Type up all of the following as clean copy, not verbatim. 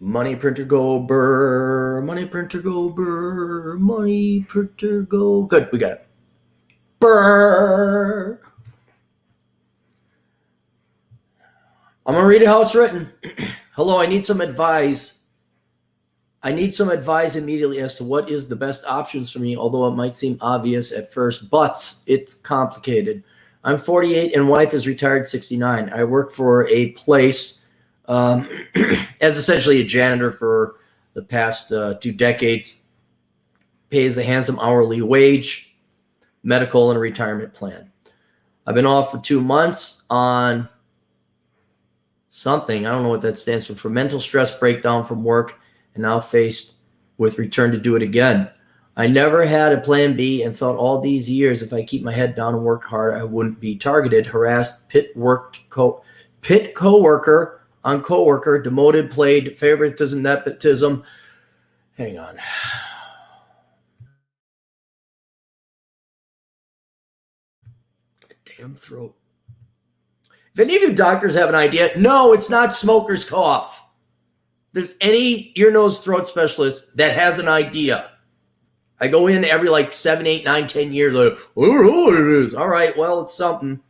Money printer go burr, money printer go burr, money printer go. Good, we got it. Burr. I'm gonna read it how it's written. Hello, I need some advice. I need some advice immediately as to what is the best options for me, although it might seem obvious at first, but it's complicated. I'm 48 and wife is retired 69. I work for a place as essentially a janitor for the past 2 decades, pays a handsome hourly wage, medical, and a retirement plan. I've been off for 2 months on something. I don't know what that stands for mental stress breakdown from work, and now faced with return to do it again. I never had a plan B and thought all these years if I keep my head down and work hard, I wouldn't be targeted, harassed, pit coworker on coworker, demoted, played, favoritism, nepotism. Hang on. Damn throat. If any of you doctors have an idea, no, it's not smoker's cough. There's any ear, nose, throat specialist that has an idea. I go in every like 7, 8, 9, 10 years. Like, I don't know what it is. All right, well, it's something.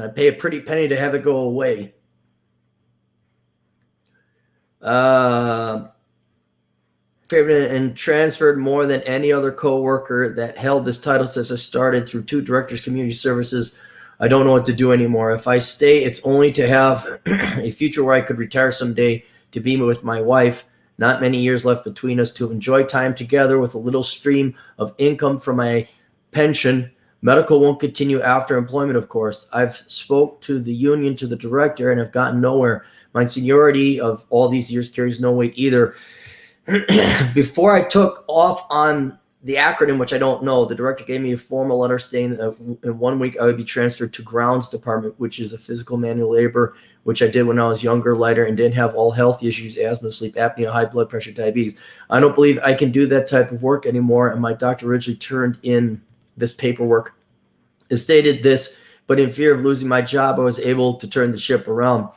I pay a pretty penny to have it go away. Favorite and transferred more than any other coworker that held this title since I started through 2 directors community services. I don't know what to do anymore. If I stay, it's only to have a future where I could retire someday to be with my wife. Not many years left between us to enjoy time together with a little stream of income from my pension. Medical won't continue after employment, of course. I've spoke to the union, to the director, and have gotten nowhere. My seniority of all these years carries no weight either. Before I took off on the acronym, which I don't know, the director gave me a formal letter stating that in 1 week I would be transferred to grounds department, which is a physical manual labor, which I did when I was younger, lighter, and didn't have all health issues, asthma, sleep apnea, high blood pressure, diabetes. I don't believe I can do that type of work anymore, and my doctor originally turned in this paperwork. It stated this, but in fear of losing my job, I was able to turn the ship around.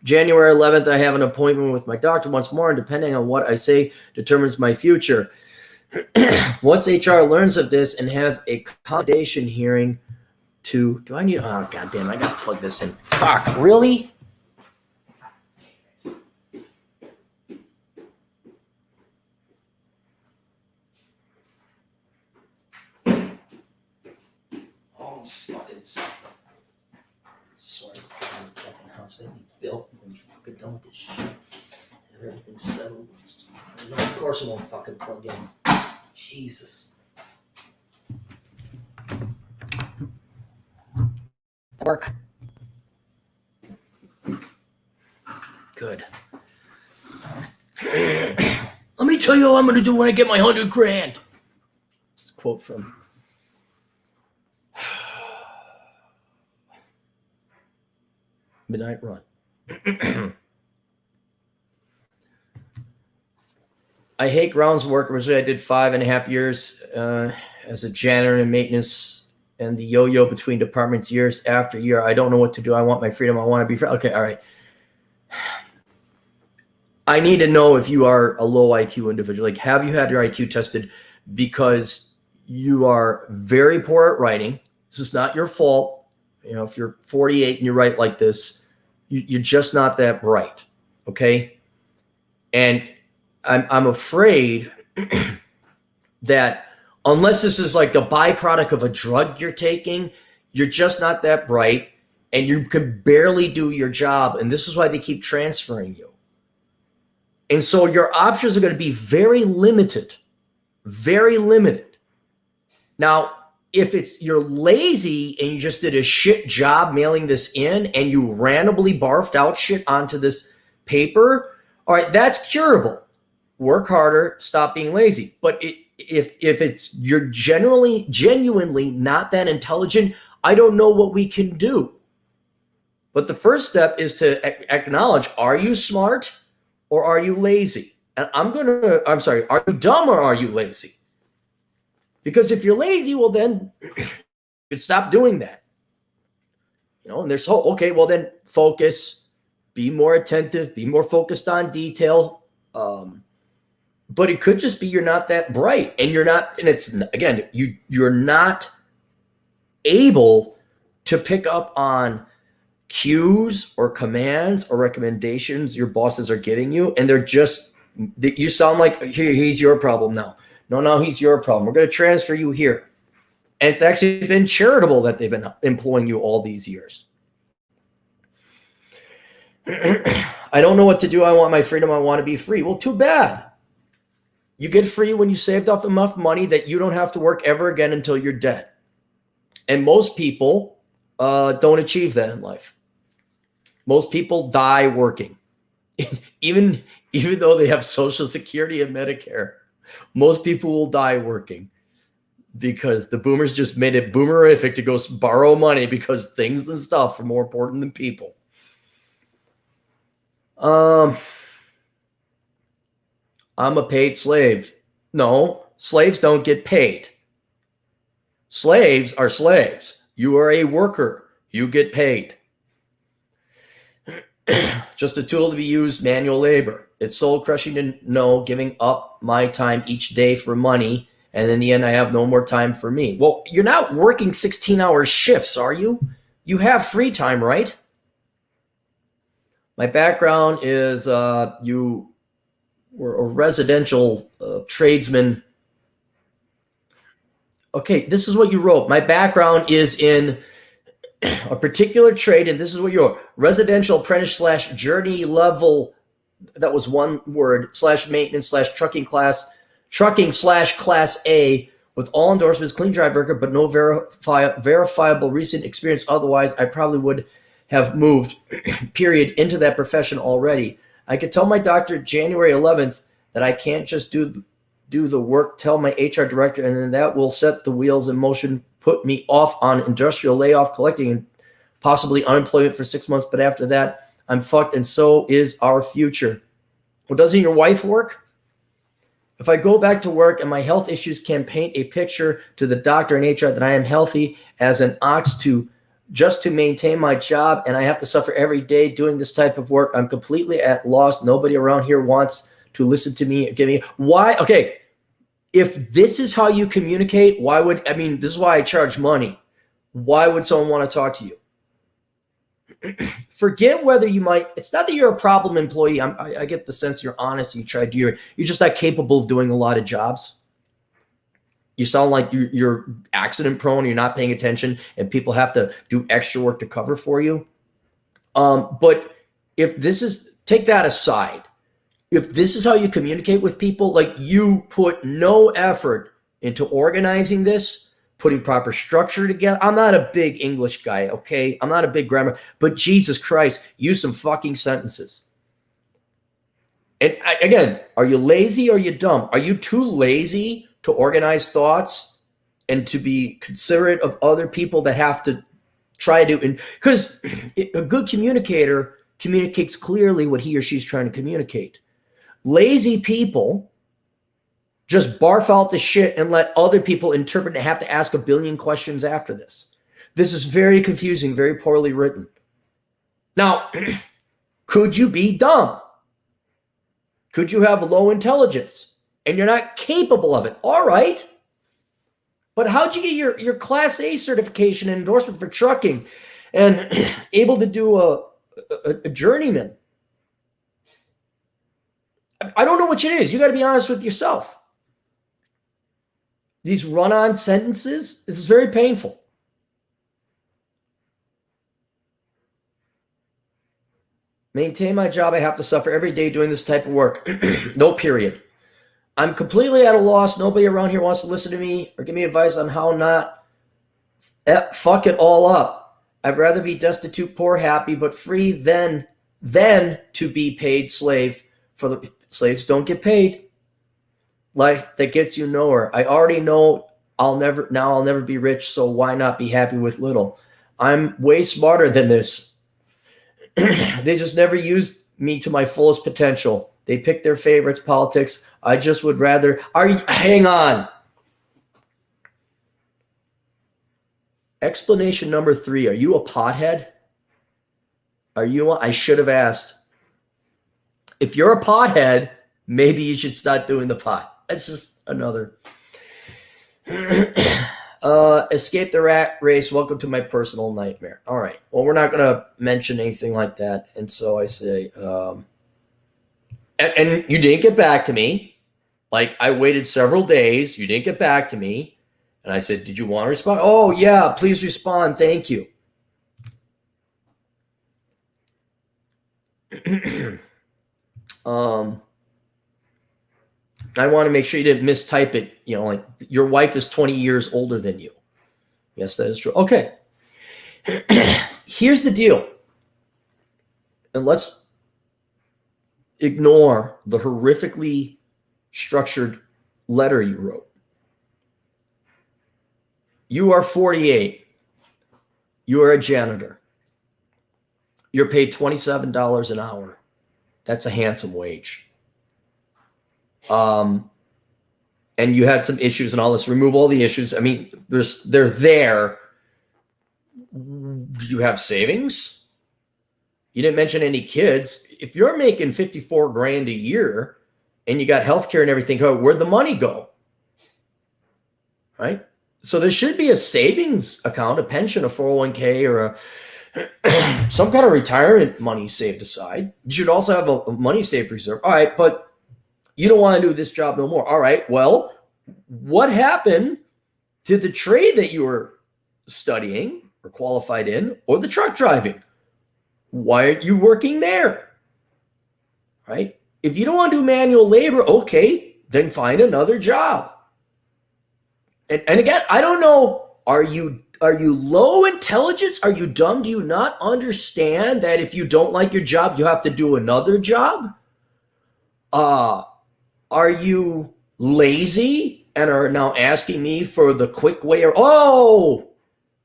January 11th, I have an appointment with my doctor once more, and depending on what I say determines my future. Once HR learns of this and has a accommodation hearing do I need, oh, goddamn, I got to plug this in. Fuck, really? Almost fucking suck. Sorry, fucking house that we built when we fucking done with this shit. Everything's settled. Of course, it won't fucking plug in. Jesus. Work. Good. Let me tell you what I'm going to do when I get my 100 grand. It's a quote from Midnight Run. I hate grounds work. Originally, I did 5.5 years as a janitor and maintenance, and the yo-yo between departments years after year. I don't know what to do. I want my freedom. I want to be free. Okay, all right. I need to know if you are a low IQ individual. Like, have you had your IQ tested? Because you are very poor at writing. This is not your fault. You know, if you're 48 and you write like this, you're just not that bright. Okay. And I'm afraid that unless this is like the byproduct of a drug you're taking, you're just not that bright and you can barely do your job. And this is why they keep transferring you. And so your options are going to be very limited, very limited. Now, if you're lazy and you just did a shit job mailing this in and you randomly barfed out shit onto this paper, all right, that's curable. Work harder, stop being lazy. But if it's you're genuinely not that intelligent, I don't know what we can do. But the first step is to acknowledge, are you smart or are you lazy? And I'm sorry, are you dumb or are you lazy? Because if you're lazy, well, then you stop doing that. You know, and there's okay, well, then focus, be more attentive, be more focused on detail. But it could just be you're not that bright, and you're not, and it's, again, you're not able to pick up on cues or commands or recommendations your bosses are giving you, and they're just, you sound like, here, he's your problem now. No, he's your problem. We're going to transfer you here. And it's actually been charitable that they've been employing you all these years. I don't know what to do. I want my freedom. I want to be free. Well, too bad. You get free when you saved up enough money that you don't have to work ever again until you're dead. And most people don't achieve that in life. Most people die working. even though they have Social Security and Medicare, most people will die working because the boomers just made it boomerific to go borrow money because things and stuff are more important than people. I'm a paid slave. No, slaves don't get paid. Slaves are slaves. You are a worker. You get paid. Just a tool to be used, manual labor. It's soul crushing to know giving up my time each day for money, and in the end, I have no more time for me. Well, you're not working 16-hour shifts, are you? You have free time, right? My background is you were a residential tradesman. Okay, this is what you wrote. My background is in a particular trade, and this is what you wrote. Residential apprentice / journey level, that was one word, / maintenance / trucking / class A with all endorsements, clean drive record, but no verifiable recent experience. Otherwise, I probably would have moved, period, into that profession already. I could tell my doctor January 11th that I can't just do the work, tell my HR director, and then that will set the wheels in motion, put me off on industrial layoff, collecting, and possibly unemployment for 6 months. But after that, I'm fucked, and so is our future. Well, doesn't your wife work? If I go back to work and my health issues can paint a picture to the doctor and HR that I am healthy as an ox just to maintain my job, and I have to suffer every day doing this type of work, I'm completely at loss. Nobody around here wants to listen to me. Give me why? Okay, if this is how you communicate, why would, I mean, this is why I charge money. Why would someone want to talk to you? Forget whether you might, it's not that you're a problem employee. I get the sense you're honest. You try to do, you're just not capable of doing a lot of jobs. You sound like you're accident prone, you're not paying attention, and people have to do extra work to cover for you. But if this is, take that aside. If this is how you communicate with people, like you put no effort into organizing this, putting proper structure together. I'm not a big English guy, okay? I'm not a big grammar, but Jesus Christ, use some fucking sentences. And again, are you lazy or are you dumb? Are you too lazy to organize thoughts and to be considerate of other people that have to try to, because a good communicator communicates clearly what he or she's trying to communicate. Lazy people just barf out the shit and let other people interpret and have to ask a billion questions after this. This is very confusing, very poorly written. Now, could you be dumb? Could you have low intelligence and you're not capable of it? All right. But how'd you get your Class A certification and endorsement for trucking and able to do a journeyman? I don't know what it is. You got to be honest with yourself. These run-on sentences, this is very painful. Maintain my job. I have to suffer every day doing this type of work. No period. I'm completely at a loss. Nobody around here wants to listen to me or give me advice on how not fuck it all up. I'd rather be destitute, poor, happy, but free than to be paid slave. For the slaves don't get paid. Life that gets you nowhere. I already know I'll never be rich, so why not be happy with little? I'm way smarter than this. They just never used me to my fullest potential. They pick their favorites, politics. I just would rather. Hang on. Explanation number 3. Are you a pothead? Are you? I should have asked. If you're a pothead, maybe you should start doing the pot. That's just another. Escape the rat race. Welcome to my personal nightmare. All right. Well, we're not going to mention anything like that. And so I say, and you didn't get back to me. Like, I waited several days. You didn't get back to me. And I said, did you want to respond? Oh, yeah, please respond. Thank you. I want to make sure you didn't mistype it. You know, like your wife is 20 years older than you. Yes, that is true. Okay. Here's the deal. And let's ignore the horrifically structured letter you wrote. You are 48. You are a janitor. You're paid $27 an hour. That's a handsome wage. And you had some issues and all this. Remove all the issues. I mean, they're there. Do you have savings? You didn't mention any kids. If you're making 54 grand a year and you got healthcare and everything, where'd the money go? Right? So there should be a savings account, a pension, a 401k, or some kind of retirement money saved aside. You should also have a money saved reserve. All right, but you don't want to do this job no more. All right, well, what happened to the trade that you were studying or qualified in, or the truck driving? Why aren't you working there? Right? If you don't want to do manual labor, okay, then find another job. And again, I don't know, are you low intelligence? Are you dumb? Do you not understand that if you don't like your job, you have to do another job? Are you lazy and are now asking me for the quick way?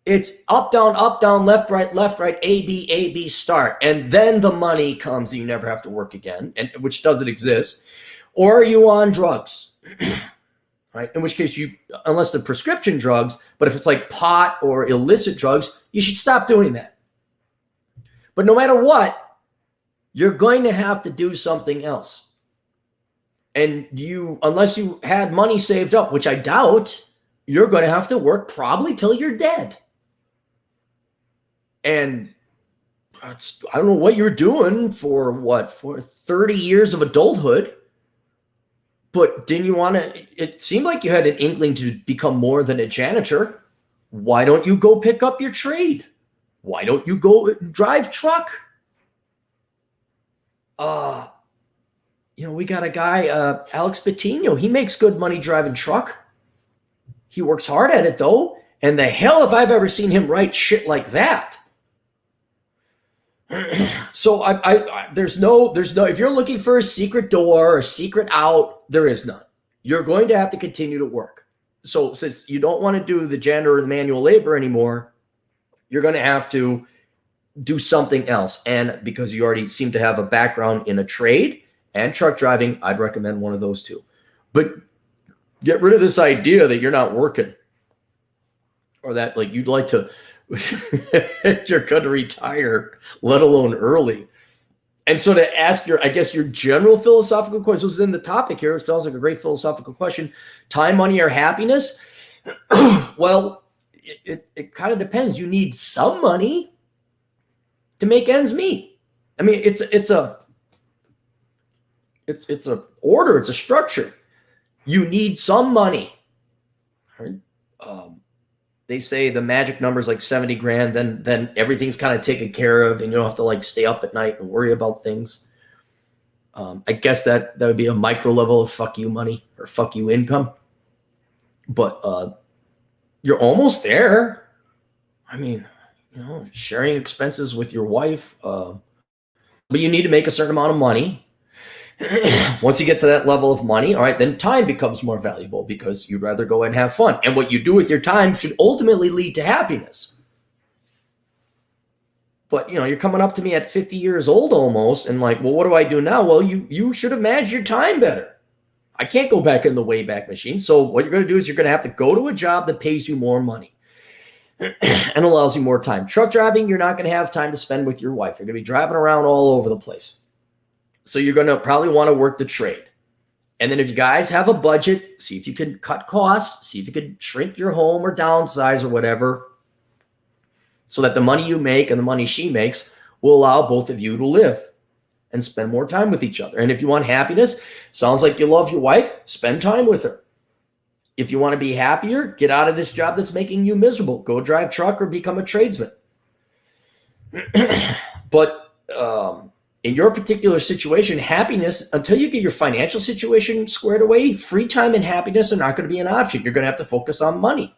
It's up, down, left, right, A, B, start. And then the money comes and you never have to work again, and which doesn't exist. Or are you on drugs? Right? In which case, unless they're prescription drugs, but if it's like pot or illicit drugs, you should stop doing that. But no matter what, you're going to have to do something else. And unless you had money saved up, which I doubt, you're going to have to work probably till you're dead. And I don't know what you're doing for 30 years of adulthood. But didn't you want to? It seemed like you had an inkling to become more than a janitor. Why don't you go pick up your trade? Why don't you go drive truck? We got a guy, Alex Patino. He makes good money driving truck. He works hard at it though. And the hell if I've ever seen him write shit like that. So there's no, if you're looking for a secret door or a secret out, there is none. You're going to have to continue to work. So since you don't want to do the janitor or the manual labor anymore, you're going to have to do something else. And because you already seem to have a background in a trade and truck driving, I'd recommend one of those two. But get rid of this idea that you're not working or that like you'd like to, you're going to retire, let alone early. And so to ask your general philosophical question, this is in the topic here. It sounds like a great philosophical question. Time, money, or happiness? Well, it kind of depends. You need some money to make ends meet. I mean, it's a order. It's a structure. You need some money. Right? They say the magic number is like 70 grand. Then everything's kind of taken care of, and you don't have to like stay up at night and worry about things. I guess that would be a micro level of fuck you money or fuck you income. But you're almost there. I mean, sharing expenses with your wife. But you need to make a certain amount of money. Once you get to that level of money, all right, then time becomes more valuable because you'd rather go and have fun. And what you do with your time should ultimately lead to happiness. But, you're coming up to me at 50 years old almost and like, well, what do I do now? Well, you should have managed your time better. I can't go back in the Wayback Machine. So what you're going to do is you're going to have to go to a job that pays you more money. and allows you more time. Truck driving, you're not going to have time to spend with your wife. You're going to be driving around all over the place. So you're going to probably want to work the trade. And then if you guys have a budget, see if you can cut costs, see if you can shrink your home or downsize or whatever, so that the money you make and the money she makes will allow both of you to live and spend more time with each other. And if you want happiness, sounds like you love your wife, spend time with her. If you want to be happier, get out of this job that's making you miserable. Go drive truck or become a tradesman. But in your particular situation, happiness, until you get your financial situation squared away, free time and happiness are not going to be an option. You're going to have to focus on money.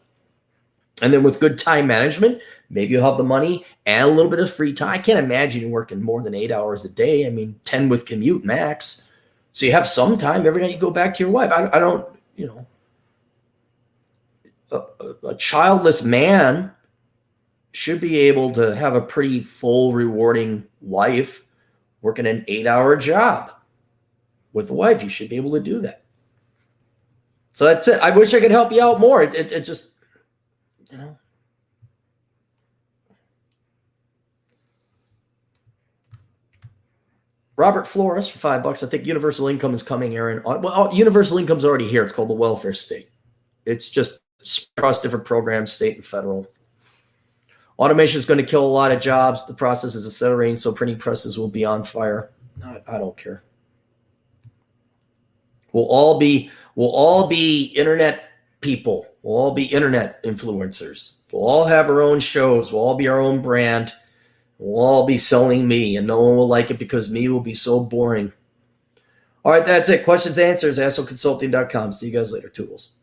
And then with good time management, maybe you'll have the money and a little bit of free time. I can't imagine you working more than 8 hours a day. I mean, 10 with commute max. So you have some time every night you go back to your wife. I don't, a childless man should be able to have a pretty full, rewarding life working an 8-hour job with a wife. You should be able to do that. So that's it. I wish I could help you out more. It just, Robert Flores for $5. I think universal income is coming, Aaron. Well, universal income's already here. It's called the welfare state. It's just across different programs, state and federal. Automation is going to kill a lot of jobs. The process is accelerating, so printing presses will be on fire. I don't care. We'll all be internet people. We'll all be internet influencers. We'll all have our own shows. We'll all be our own brand. We'll all be selling me, and no one will like it because me will be so boring. All right, that's it. Questions, answers, assholeconsulting.com. See you guys later. Toodles.